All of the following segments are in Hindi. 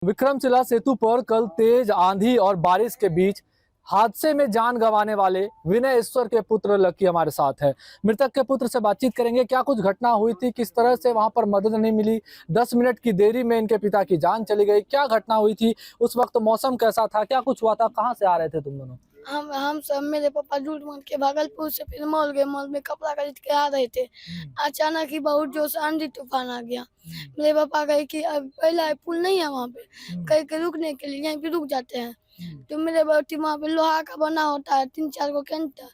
विक्रमशिला सेतु पर कल तेज आंधी और बारिश के बीच हादसे में जान गंवाने वाले विनय ईश्वर के पुत्र लकी हमारे साथ है। मृतक के पुत्र से बातचीत करेंगे, क्या कुछ घटना हुई थी, किस तरह से वहां पर मदद नहीं मिली, 10 मिनट की देरी में इनके पिता की जान चली गई, क्या घटना हुई थी, उस वक्त मौसम कैसा था, क्या कुछ हुआ था, कहाँ से आ रहे थे तुम दोनों? हम सब मेरे पापा झूठ मूठ के भागलपुर से फिर मॉल गए। मॉल में कपड़ा खरीद के आ रहे थे। अचानक ही बहुत जोर से आंधी तूफान आ गया। मेरे पापा कहे कि अब पहला पुल नहीं है वहाँ पे, कहे के रुकने के लिए यहीं पे रुक जाते हैं। तो मेरे बाटी वहाँ पे लोहा का बना होता है 3-4 को कैंटर,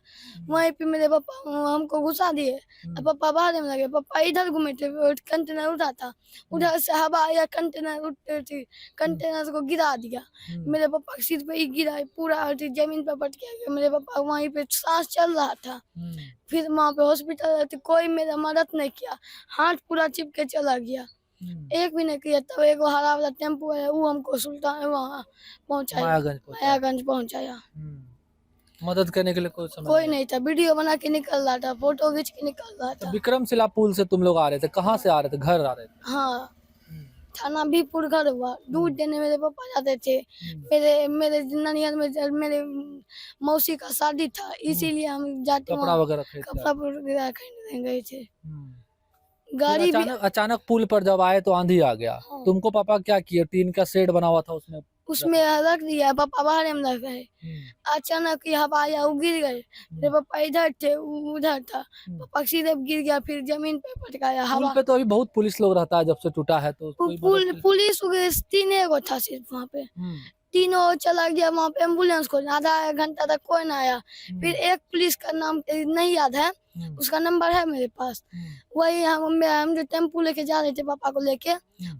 वहीं पे मेरे पापा हमको घुसा दिए। पापा बाहर में लगे, पापा इधर घूमे थे, कंटेनर उठा था, उधर से हवा आया, कंटेनर उठते थी, कंटेनर को गिरा दिया। मेरे पापा के सिर पे ही गिरा, पूरा जमीन पर पट गया। मेरे पापा वहीं पे सांस चल रहा था। फिर वहाँ पे हॉस्पिटल तो कोई मेरा मदद नहीं किया, हाथ पूरा चिपके चला गया, एक भी नहीं किया। तब एक हरा वाला टेम्पो है, वो हमको सुल्तान वहाँ पहुँचाया, मायागंज पहुँचाया। मदद करने के लिए कोई नहीं था, वीडियो बना के निकल रहा था, फोटो खींच के निकल रहा तो था। विक्रमशिला पुल से तुम लोग आ रहे थे, कहाँ से आ रहे थे, घर आ रहे थे? हाँ, थाना भीपुर घर हुआ। दूध देने मेरे पापा जाते थे। मेरे मेरे ननिहाल में मेरे मौसी का शादी था, इसीलिए हम जाते कपड़ा वहाँ वगैरह खरीदते कपड़ा वगैरह खरीदने गए थे। फिर गाड़ी भी अचानक पुल पर जब आए तो आंधी आ गया। हाँ। तुमको पापा क्या किए? टीन का शेड बना हुआ था उसमें उसमें रख दिया, पापा बाहर में रख गए। अचानक ही हवा आया, वो गिर गए। मेरे पापा इधर थे, वो उधर था। पापा सीधे गिर गया, फिर जमीन पे पट गया। पुल हवा पे तो अभी बहुत पुलिस लोग रहता है, जब से टूटा है तो कोई मदद की? पुलिस वगैरह 3 गो था सिर्फ वहाँ पे। तीनों चला गया वहाँ पे एम्बुलेंस को, आधा घंटा तक कोई ना आया। फिर एक पुलिस का नाम नहीं याद है, उसका नंबर है मेरे पास। वही हम जो टेम्पू लेके जा रहे थे पापा को लेके,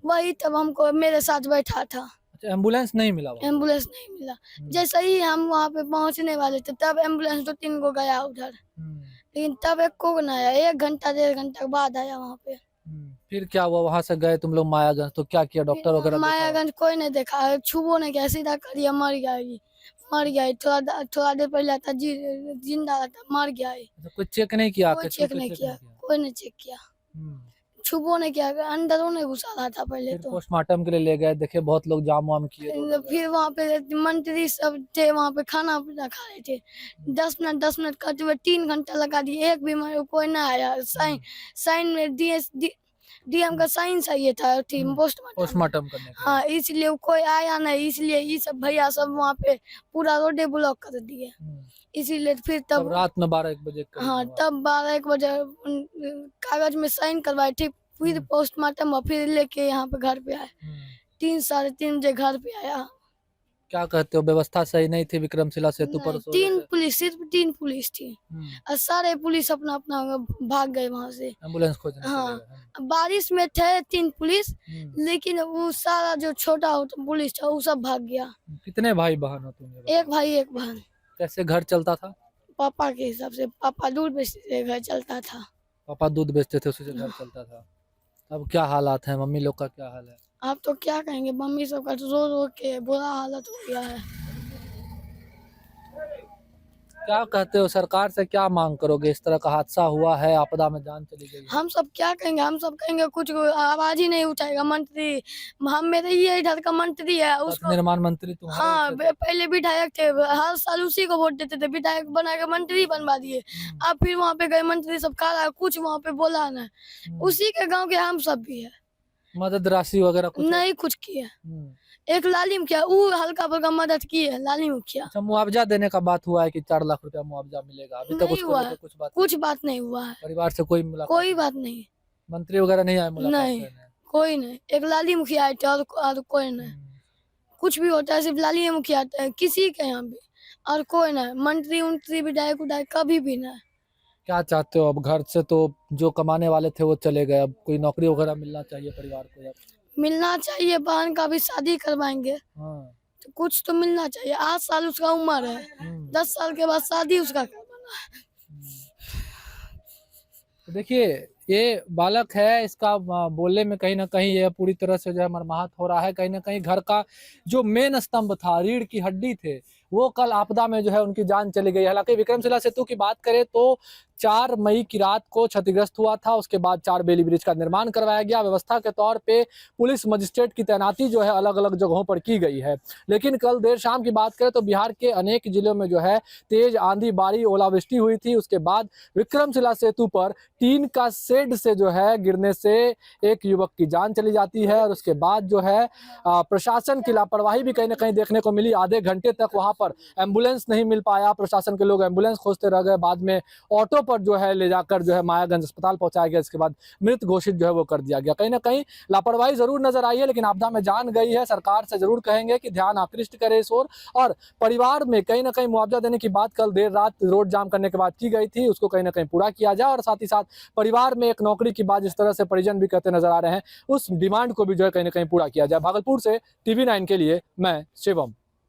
वही तब हमको मेरे साथ बैठा था। अच्छा, एम्बुलेंस नहीं मिला वहाँ? एम्बुलेंस नहीं मिला। जैसे ही हम वहाँ पे पहुँचने वाले थे, तब एम्बुलेंस 2-3 गो गया उधर, लेकिन तब एक को ना आया। 1 घंटा 1.5 घंटा बाद आया वहाँ पे। फिर क्या हुआ? वहां से गए तुम लोग मायागंज, तो क्या किया? डॉक्टर वगैरह देखा? मायागंज कोई नहीं देखा, छुबो नहीं किया, सीधा करिए मर गया ये, मर गया। थोड़ा देर पहले था जिंदा था, मर गया ये। अच्छा, कोई चेक नहीं किया? कोई चेक नहीं किया, कोई नहीं चेक किया, छुबो नहीं किया, अंदरों नहीं घुसा रहा था पहले। फिर तो पोस्टमार्टम के लिए ले गए, देखे बहुत लोग जाम वाम किए रोड फिर वहाँ पे मंत्री सब थे, वहाँ पे खाना पीना खा रहे थे। 10 मिनट करते हुए 3 घंटा लगा दिए, एक भी कोई ना आया। साइन में डीएम का साइन चाहिए था पोस्टमार्टम करने के लिए। हाँ, इसलिए कोई आया नहीं, इसलिए ये सब भैया सब वहाँ पे पूरा रोडे ब्लॉक कर दिए। इसीलिए फिर तब रात में 12-1 बजे करीब हाँ, हुआ। तब 12-1 बजे कागज में साइन करवाए थे। फिर पोस्टमार्टम हुआ, फिर लेके यहाँ पे घर पे आए। 3-3:30 बजे घर पे आया। क्या कहते हो, व्यवस्था सही नहीं थी विक्रमशिला सेतु पर? तीन पुलिस, सिर्फ 3 पुलिस थी, और सारे पुलिस अपना अपना भाग गए वहाँ से। एम्बुलेंस खोजने चले हाँ, गए। बारिश में थे 3 पुलिस, लेकिन वो सारा जो छोटा पुलिस था वो सब भाग गया। कितने भाई बहन हो तुम? 1 भाई 1 बहन। कैसे घर चलता था? पापा के हिसाब से, पापा दूध बेचते थे, घर चलता था। पापा दूध बेचते थे, उसी से घर चलता था। अब क्या हालात है? मम्मी लोग का क्या हाल है? आप तो क्या कहेंगे, मम्मी सब का तो रो रो के बुरा हालत हो गया है। क्या कहते हो, सरकार से क्या मांग करोगे? इस तरह का हादसा हुआ है, आपदा में जान चली गई है। हम सब क्या कहेंगे, हम सब कहेंगे कुछ आवाज ही नहीं उठाएगा मंत्री। हम मेरे ये इधर का मंत्री है, उसको निर्माण मंत्री तुम्हारे? हाँ, पहले विधायक थे, हर साल उसी को वोट देते थे, विधायक बना के मंत्री बनवा दिए। अब फिर वहाँ पे गए मंत्री सब, कहा कुछ वहाँ पे बोला ना। उसी के गाँव के हम सब भी है। मदद राशि वगैरह कुछ नहीं कुछ किया। एक लालिम किया, वो हल्का फुल्का मदद की है, लालिम किया। अच्छा, मुआवजा देने का बात हुआ है कि 4 लाख रुपया मुआवजा मिलेगा? अभी तक उसको लेकर कुछ बात नहीं हुआ है। परिवार से कोई मुलाकात? कोई बात नहीं। मंत्री वगैरह नहीं आए मुलाकात नहीं, करने? कोई नहीं। एक लाली मुखिया आए थे, और कोई नहीं। कुछ भी होता है सिर्फ लाली मुखिया आते हैं किसी के यहाँ भी, और कोई नहीं। मंत्री विधायक उधायक कभी भी नहीं। क्या चाहते हो अब? घर से तो जो कमाने वाले थे वो चले गए, अब कोई नौकरी वगैरह मिलना चाहिए परिवार को। अब मिलना चाहिए, बहन का भी शादी करवाएंगे। हाँ, तो कुछ तो मिलना चाहिए। 8 साल उसका उम्र है, 10 साल के बाद शादी उसका करवाना है। तो देखिए, ये बालक है, इसका बोलने में कहीं ना कहीं ये पूरी तरह से जो है मर्माहत हो रहा है। कहीं ना कहीं घर का जो मेन स्तंभ था, रीढ़ की हड्डी थे, वो कल आपदा में जो है उनकी जान चली गई। हालांकि विक्रमशिला सेतु की बात करें तो 4 मई की रात को क्षतिग्रस्त हुआ था। उसके बाद 4 बेली ब्रिज का निर्माण करवाया गया। व्यवस्था के तौर पे पुलिस मजिस्ट्रेट की तैनाती जो है अलग अलग जगहों पर की गई है। लेकिन कल देर शाम की बात करें तो बिहार के अनेक जिलों में जो है तेज आंधी बारिश ओलावृष्टि हुई थी। उसके बाद विक्रमशिला सेतु पर टीन का शेड से जो है गिरने से एक युवक की जान चली जाती है। और उसके बाद जो है प्रशासन की लापरवाही भी कहीं ना कहीं देखने को मिली। आधे घंटे तक वहां पर एम्बुलेंस नहीं मिल पाया। प्रशासन के लोग एम्बुलेंस खोजते रह गए। बाद में ऑटो पर जो है ले जाकर जो है मायागंज अस्पताल पहुंचाया गया। इसके बाद मृत घोषित जो है वो कर दिया गया। कहीं ना कहीं लापरवाही जरूर नजर आई है, लेकिन आपदा में जान गई है। सरकार से जरूर कहेंगे कि ध्यान आकृष्ट करे इस ओर। और परिवार में कहीं ना कहीं मुआवजा देने की बात कल देर रात रोड जाम करने के बाद की गई थी, उसको कहीं ना कहीं पूरा किया जाए। और साथ ही साथ परिवार में एक नौकरी की बात जिस तरह से परिजन भी कहते नजर आ रहे हैं, उस डिमांड को भी जो है कहीं ना कहीं पूरा किया जाए। भागलपुर से TV9 के लिए मैं शिवम।